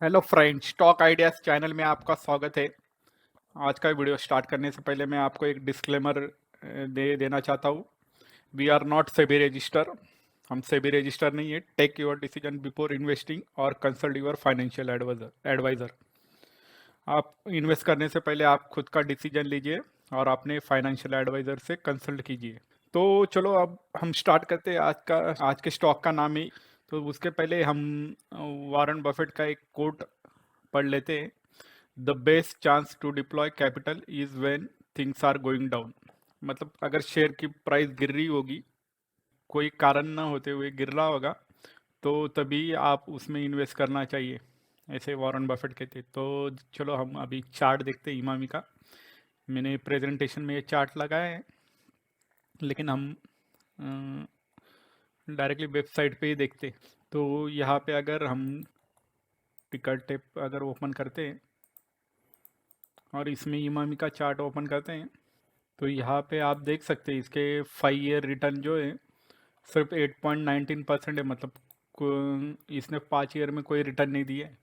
Hello friend, stock ideas channel में आपका स्वागत है। आज का वीडियो स्टार्ट करने से पहले मैं आपको एक डिस्क्लेमर दे देना चाहता हूँ। We are not SEBI register. हम सेबी रजिस्टर नहीं है। Take your decision before investing और कंसल्ट योर फाइनेंशियल एडवाइजर। आप इन्वेस्ट करने से पहले आप खुद का डिसीजन लीजिए और अपने फाइनेंशियल एडवाइजर से कंसल्ट कीजिए। तो चलो अब हम स्टार्ट करते हैं। आज के स्टॉक का नाम ही। तो उसके पहले हम वॉरेन बफेट का एक कोट पढ़ लेते हैं। The best chance to deploy capital is when things are going down. मतलब अगर शेयर की प्राइस गिर रही होगी, कोई कारण ना होते हुए गिर रहा होगा, तो तभी आप उसमें इन्वेस्ट करना चाहिए, ऐसे वॉरेन बफेट कहते। तो चलो हम अभी चार्ट देखते हैं इमामी का। मैंने प्रेजेंटेशन में ये चार्ट लगाया है, लेकिन हम डायरेक्टली वेबसाइट पे ही देखते हैं। तो यहाँ पे अगर हम टिकट टेप अगर ओपन करते हैं और इसमें इमामी का चार्ट ओपन करते हैं, तो यहाँ पे आप देख सकते हैं इसके 5 ईयर रिटर्न जो है सिर्फ 8.19% है। मतलब इसने 5 ईयर में कोई रिटर्न नहीं दिया है।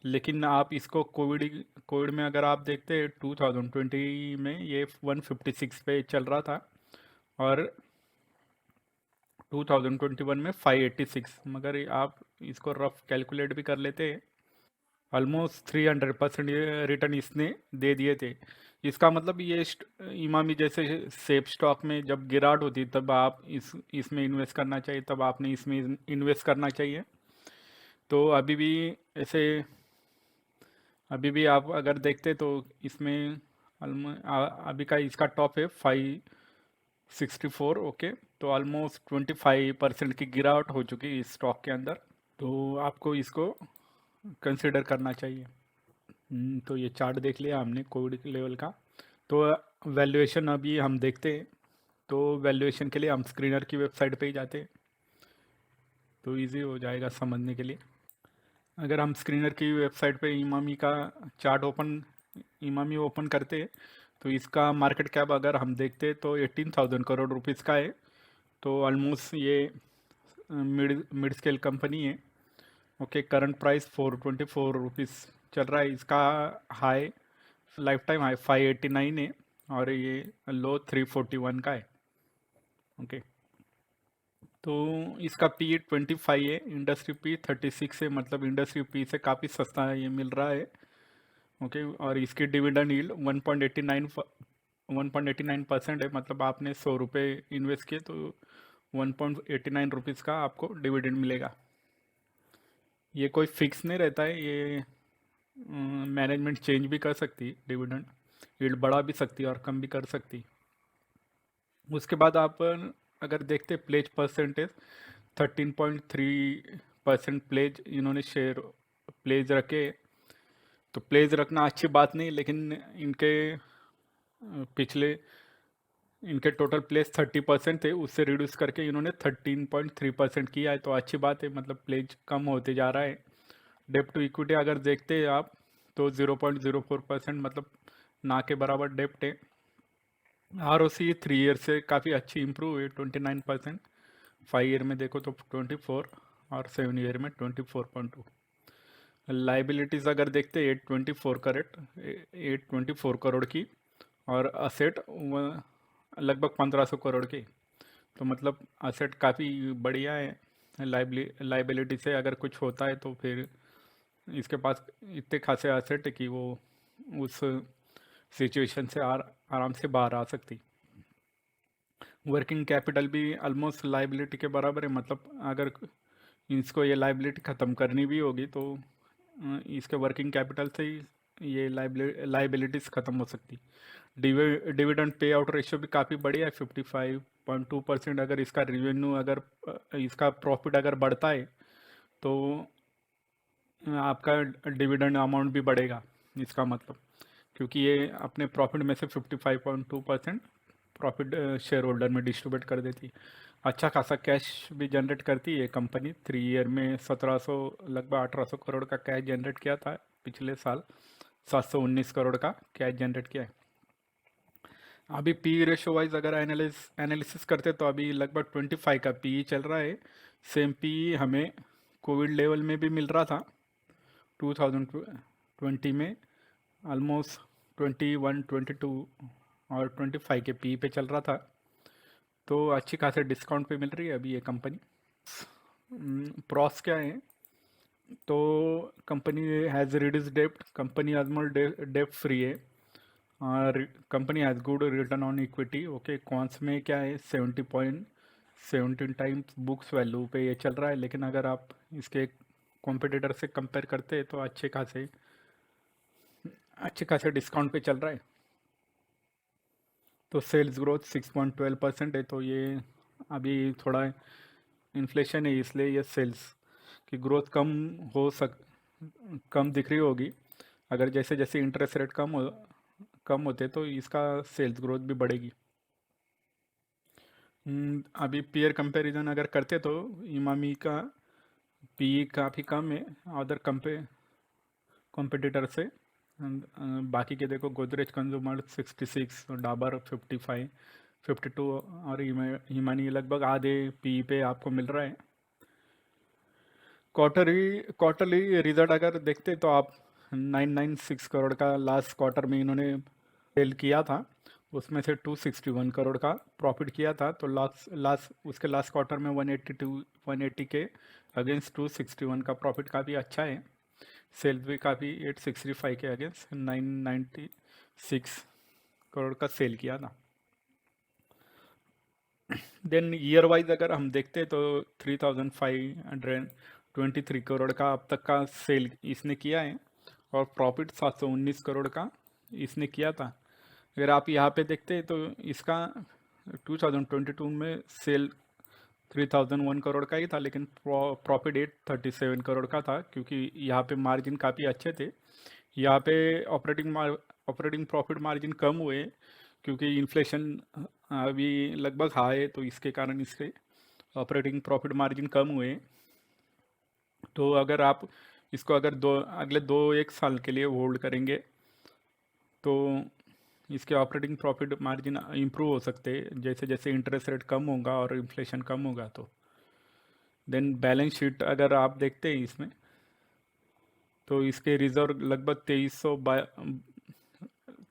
लेकिन आप इसको कोविड में अगर आप देखते हैं 2020 में ये 156 पे चल रहा था, और 2021 में 586। मगर आप इसको रफ कैलकुलेट भी कर लेते हैं, ऑलमोस्ट 300% रिटर्न इसने दे दिए थे। इसका मतलब ये इमामी जैसे सेफ स्टॉक में जब गिरावट होती तब आप इसमें इन्वेस्ट करना चाहिए, तब आपने इसमें इन्वेस्ट करना चाहिए। तो अभी भी आप अगर देखते तो इसमें अभी का इसका टॉप है 564। ओके, तो ऑलमोस्ट 25% की गिरावट हो चुकी है इस स्टॉक के अंदर। तो आपको इसको कंसिडर करना चाहिए। तो ये चार्ट देख लिया हमने कोविड लेवल का। तो वैल्यूएशन अभी हम देखते हैं। तो वैल्यूएशन के लिए हम स्क्रीनर की वेबसाइट पे ही जाते हैं, तो इजी हो जाएगा समझने के लिए। अगर हम स्क्रीनर की वेबसाइट पे इमामी ओपन करते हैं, तो इसका मार्केट कैप अगर हम देखते हैं तो 18,000 करोड़ रुपीज़ का है। तो ऑलमोस्ट ये मिड मिड स्केल कंपनी है। ओके, करंट प्राइस 424 रुपीज़ चल रहा है। इसका हाई, लाइफ टाइम हाई 589 है, और ये लो 341 का है। ओके, तो इसका पी 25 है, इंडस्ट्री पी 36 है। मतलब इंडस्ट्री पी से काफ़ी सस्ता है, ये मिल रहा है। ओके, और इसकी डिविडेंड यील्ड 1.89% है। मतलब आपने 100 रुपये इन्वेस्ट किए तो 1.89 रुपीज़ का आपको डिविडेंड मिलेगा। ये कोई फिक्स नहीं रहता है, ये मैनेजमेंट चेंज भी कर सकती है, डिविडेंड यील्ड बढ़ा भी सकती है और कम भी कर सकती है। उसके बाद आप अगर देखते प्लेज परसेंटेज, 13.3% प्लेज इन्होंने शेयर प्लेज रखे। तो प्लेज रखना अच्छी बात नहीं, लेकिन पिछले इनके टोटल प्लेज 30% थे, उससे रिड्यूस करके इन्होंने 13.3% किया है, तो अच्छी बात है। मतलब प्लेज कम होते जा रहा है। डेप्ट टू इक्विटी अगर देखते हैं आप, तो 0.04%, मतलब ना के बराबर डेप्ट है। आर ओ सी 3 ईयर से काफ़ी अच्छी इंप्रूव है, 29%। 5 ईयर में देखो तो 24, और 7 ईयर में 24.2। लाइबिलिटीज़ अगर देखते 824 की, और असेट लगभग 1500 करोड़ की। तो मतलब असेट काफ़ी बढ़िया है। लाइबिलिटी से अगर कुछ होता है तो फिर इसके पास इतने खासे असेट है कि वो उस सिचुएशन से आराम से बाहर आ सकती। वर्किंग कैपिटल भी ऑलमोस्ट लाइबिलिटी के बराबर है। मतलब अगर इसको ये लाइबिलिटी ख़त्म करनी भी होगी तो इसके वर्किंग कैपिटल से ही ये लाइबिलिटीज़ ख़त्म हो सकती। डिविडेंड पे आउट रेशियो भी काफ़ी बढ़िया है, 55.2%। अगर इसका रिवेन्यू अगर इसका प्रॉफिट अगर बढ़ता है तो आपका डिविडेंड अमाउंट भी बढ़ेगा, इसका मतलब। क्योंकि ये अपने प्रॉफिट में से 55.2% प्रॉफिट शेयर होल्डर में डिस्ट्रीब्यूट कर देती है। अच्छा खासा कैश भी जनरेट करती है ये कंपनी। 3 ईयर में 1700 लगभग 1800 करोड़ का कैश जनरेट किया था पिछले साल। 719 करोड़ का कैश जनरेट किया है। अभी पी रेशो वाइज अगर एनालिसिस करते तो अभी लगभग 25 का पी चल रहा है। सेम पी हमें कोविड लेवल में भी मिल रहा था, 2020 में ऑलमोस्ट 21, 22 और 25 के पी पे चल रहा था। तो अच्छी खासे डिस्काउंट पे मिल रही है अभी ये कंपनी। प्रॉस क्या है, तो कंपनी हैज़ रिड्यूस डेप्ट, कंपनी ऑलमोस्ट डेप्ट फ्री है, और company has good return on equity. Okay, cons में क्या है, 70.17 टाइम्स बुक्स वैल्यू पे ये चल रहा है, लेकिन अगर आप इसके कॉम्पिटिटर से कंपेयर करते हैं तो अच्छे खासे डिस्काउंट पे चल रहा है। तो सेल्स ग्रोथ 6.12% है, तो ये अभी थोड़ा इन्फ्लेशन है, इसलिए ये सेल्स की ग्रोथ कम दिख रही होगी। अगर जैसे जैसे इंटरेस्ट रेट कम होते तो इसका सेल्स ग्रोथ भी बढ़ेगी। अभी पीयर कंपैरिजन अगर करते तो इमामी का पी काफ़ी कम है अदर कॉम्पिटिटर से। बाकी के देखो, गोदरेज कंज्यूमर 66, डाबर 55, 52, और हिमानी लगभग आधे पी पे आपको मिल रहा है। क्वार्टरली रिजल्ट अगर देखते तो आप 996 करोड़ का लास्ट क्वार्टर में इन्होंने सेल किया था, उसमें से 261 करोड़ का प्रॉफिट किया था। तो लास्ट क्वार्टर में 180 के अगेंस्ट 261 का प्रॉफिट काफ़ी अच्छा है। सेल्स भी काफ़ी 865 के अगेंस्ट 996 करोड़ का सेल किया था। देन ईयर वाइज अगर हम देखते तो 3523 करोड़ का अब तक का सेल इसने किया है, और प्रॉफिट 719 करोड़ का इसने किया था। अगर आप यहाँ पे देखते हैं तो इसका 2022 में सेल 3001 करोड़ का ही था, लेकिन प्रॉफिट 837 करोड़ का था, क्योंकि यहाँ पे मार्जिन काफ़ी अच्छे थे। यहाँ पे ऑपरेटिंग प्रॉफिट मार्जिन कम हुए, क्योंकि इन्फ्लेशन अभी लगभग हाई है, तो इसके कारण इसके ऑपरेटिंग प्रॉफिट मार्जिन कम हुए। तो अगर आप इसको अगर अगले 1 साल के लिए होल्ड करेंगे तो इसके ऑपरेटिंग प्रॉफिट मार्जिन इंप्रूव हो सकते हैं, जैसे जैसे इंटरेस्ट रेट कम होगा और इन्फ्लेशन कम होगा। तो देन बैलेंस शीट अगर आप देखते हैं इसमें, तो इसके रिजर्व लगभग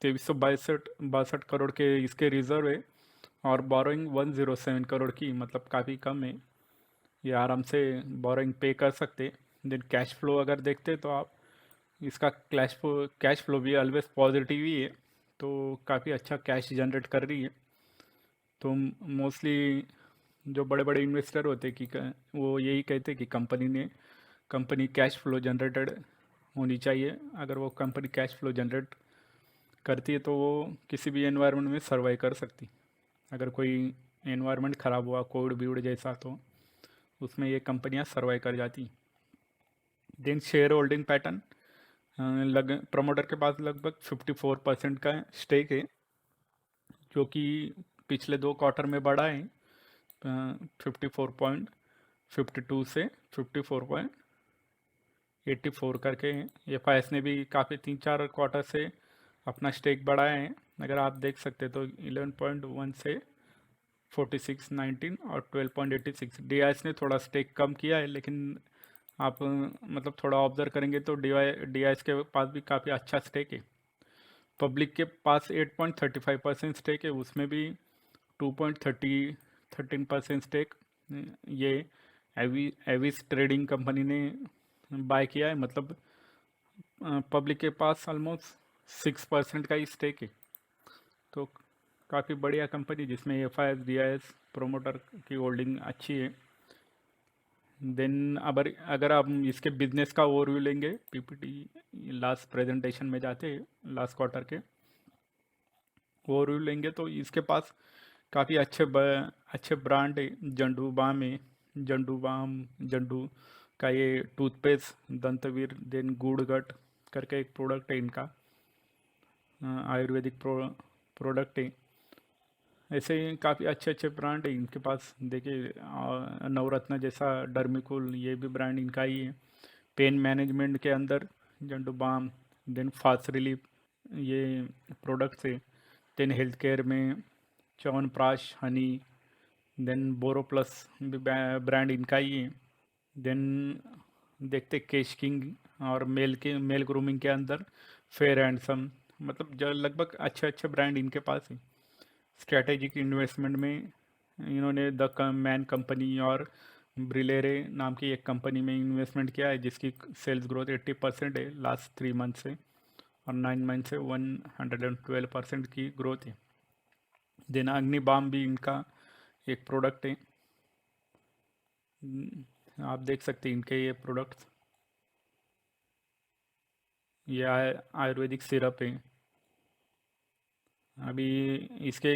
2362 करोड़ के इसके रिजर्व है, और बोरोइंग 107 करोड़ की, मतलब काफ़ी कम है, ये आराम से बोरोइंग पे कर सकते। देन कैश फ्लो अगर देखते तो आप इसका कैश फ्लो भी ऑलवेज पॉजिटिव ही है, तो काफ़ी अच्छा कैश जनरेट कर रही है। तो मोस्टली जो बड़े बड़े इन्वेस्टर होते कि वो यही कहते कि कंपनी कैश फ्लो जनरेटेड होनी चाहिए। अगर वो कंपनी कैश फ्लो जनरेट करती है तो वो किसी भी एनवायरनमेंट में सर्वाइव कर सकती। अगर कोई एनवायरनमेंट ख़राब हुआ, कोविड बीविड जैसा, तो उसमें ये कंपनियां सर्वाइव कर जाती। Then share holding pattern, promoter के पास लगभग 54% का स्टेक है, जो कि पिछले 2 क्वार्टर में बढ़ा है 54.52 से 54.84 करके। एफ आई एस ने भी काफ़ी 3-4 क्वार्टर से अपना स्टेक बढ़ाया है। अगर आप देख सकते तो 11.1 से 46.19 और 12.86। डी आई एस ने थोड़ा स्टेक कम किया है, लेकिन आप मतलब थोड़ा ऑब्जर्व करेंगे तो डी आई एस के पास भी काफ़ी अच्छा स्टेक है। पब्लिक के पास 8.35% स्टेक है, उसमें भी 2.13% स्टेक ये एविस ट्रेडिंग कंपनी ने बाय किया है। मतलब पब्लिक के पास ऑलमोस्ट 6% का ही स्टेक है। तो काफ़ी बढ़िया कंपनी, जिसमें F I S, D I S, promoter की होल्डिंग अच्छी है। देन अगर आप इसके बिजनेस का ओवरव्यू लेंगे, पीपीटी लास्ट प्रेजेंटेशन में जाते हैं, लास्ट क्वार्टर के ओवरव्यू लेंगे, तो इसके पास काफ़ी अच्छे ब्रांड है। जंडू का ये टूथपेस्ट, दंतवीर, देन गुड़गट करके एक प्रोडक्ट है इनका, आयुर्वेदिक प्रोडक्ट है। ऐसे ही काफ़ी अच्छे ब्रांड है इनके पास। देखिए नवरत्न जैसा, डर्मिकुल, ये भी ब्रांड इनका ही है। पेन मैनेजमेंट के अंदर Zandu balm, then fast relief, ये प्रोडक्ट्स है। देन हेल्थ केयर में च्यवनप्राश, हनी, देन बोरो प्लस भी ब्रांड इनका ही है। देन देखते केश किंग और मेल ग्रूमिंग के अंदर फेयर एंड सम, मतलब जो लगभग अच्छे अच्छे ब्रांड इनके पास है। स्ट्रेटेजिक इन्वेस्टमेंट में इन्होंने द मैन कंपनी और ब्रिलेरे नाम की एक कंपनी में इन्वेस्टमेंट किया है, जिसकी सेल्स ग्रोथ 80% है लास्ट 3 मंथ से, और 9 मंथ से 112% की ग्रोथ है। देन अग्निबाम भी इनका एक प्रोडक्ट है। आप देख सकते हैं इनके ये प्रोडक्ट्स, ये आयुर्वेदिक सिरप है। अभी इसके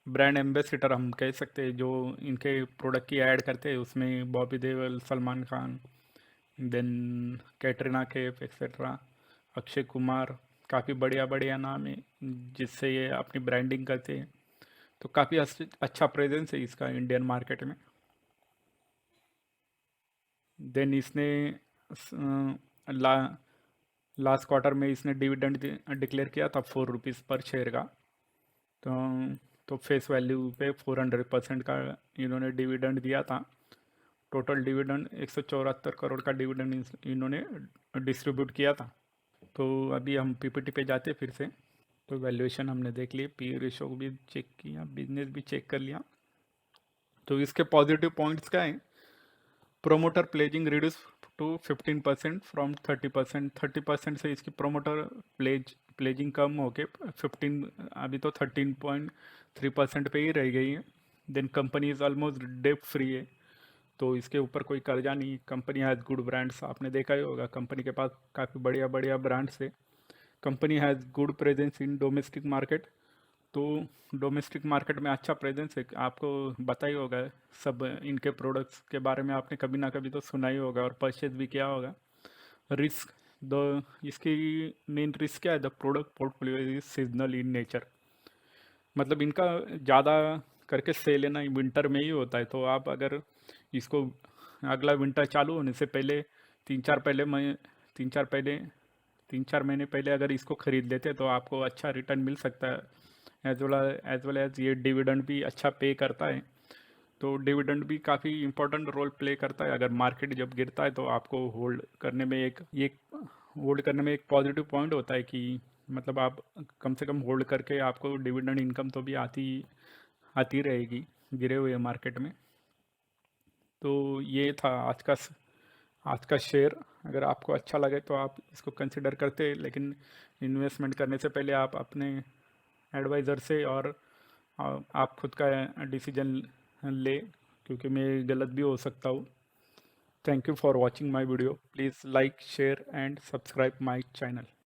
ब्रांड एम्बेसडर हम कह सकते हैं, जो इनके प्रोडक्ट की ऐड करते हैं, उसमें बॉबी देओल, सलमान खान, देन कैटरीना कैफ एक्सेट्रा, अक्षय कुमार, काफ़ी बढ़िया बढ़िया नाम है जिससे ये अपनी ब्रांडिंग करते हैं। तो काफ़ी अच्छा प्रेजेंस है इसका इंडियन मार्केट में। देन इसने ला लास्ट क्वार्टर में इसने डिविडेंड डिक्लेयर किया था 4 रुपीज़ पर शेयर का। तो फेस वैल्यू पे 400% का इन्होंने डिविडेंड दिया था। टोटल डिविडेंड 174 करोड़ का डिविडेंड इन्होंने डिस्ट्रीब्यूट किया था। तो अभी हम पीपीटी पे जाते फिर से। तो वैल्यूएशन हमने देख ली, पी रेशो को भी चेक किया, बिजनेस भी चेक कर लिया। तो इसके पॉजिटिव पॉइंट्स क्या है? Promoter pledging reduce to 15% from 30%। 30% से इसकी प्रोमोटर प्लेजिंग कम होके 15, अभी तो 13.3% पे ही रह गई है। Then company is almost debt free है, तो इसके ऊपर कोई कर्जा नहीं। कंपनी हैज़ गुड ब्रांड्स, आपने देखा ही होगा कंपनी के पास काफ़ी बढ़िया बढ़िया ब्रांड्स है। Company has good presence in domestic market, तो डोमेस्टिक मार्केट में अच्छा प्रेजेंस है। आपको पता ही होगा सब इनके प्रोडक्ट्स के बारे में, आपने कभी ना कभी तो सुना ही होगा और परचेज भी किया होगा। रिस्क, द इसकी मेन रिस्क क्या है? The product portfolio is seasonal in nature, मतलब इनका ज़्यादा करके सेल लेना विंटर में ही होता है। तो आप अगर इसको अगला विंटर चालू होने से पहले 3-4 महीने पहले अगर इसको ख़रीद लेते तो आपको अच्छा रिटर्न मिल सकता है। एज वेल एज ये डिविडेंड भी अच्छा पे करता है। तो डिविडेंड भी काफ़ी इंपॉर्टेंट रोल प्ले करता है। अगर मार्केट जब गिरता है तो आपको होल्ड करने में एक पॉजिटिव पॉइंट होता है कि मतलब आप कम से कम होल्ड करके आपको डिविडेंड इनकम तो भी आती रहेगी गिरे हुए मार्केट में। तो ये था आज का शेयर। अगर आपको अच्छा लगे तो आप इसको कंसिडर करते, लेकिन इन्वेस्टमेंट करने से पहले आप अपने एडवाइज़र से और आप खुद का डिसीजन ले, क्योंकि मैं गलत भी हो सकता हूँ। Thank you for watching my video. Please like, share and subscribe my channel.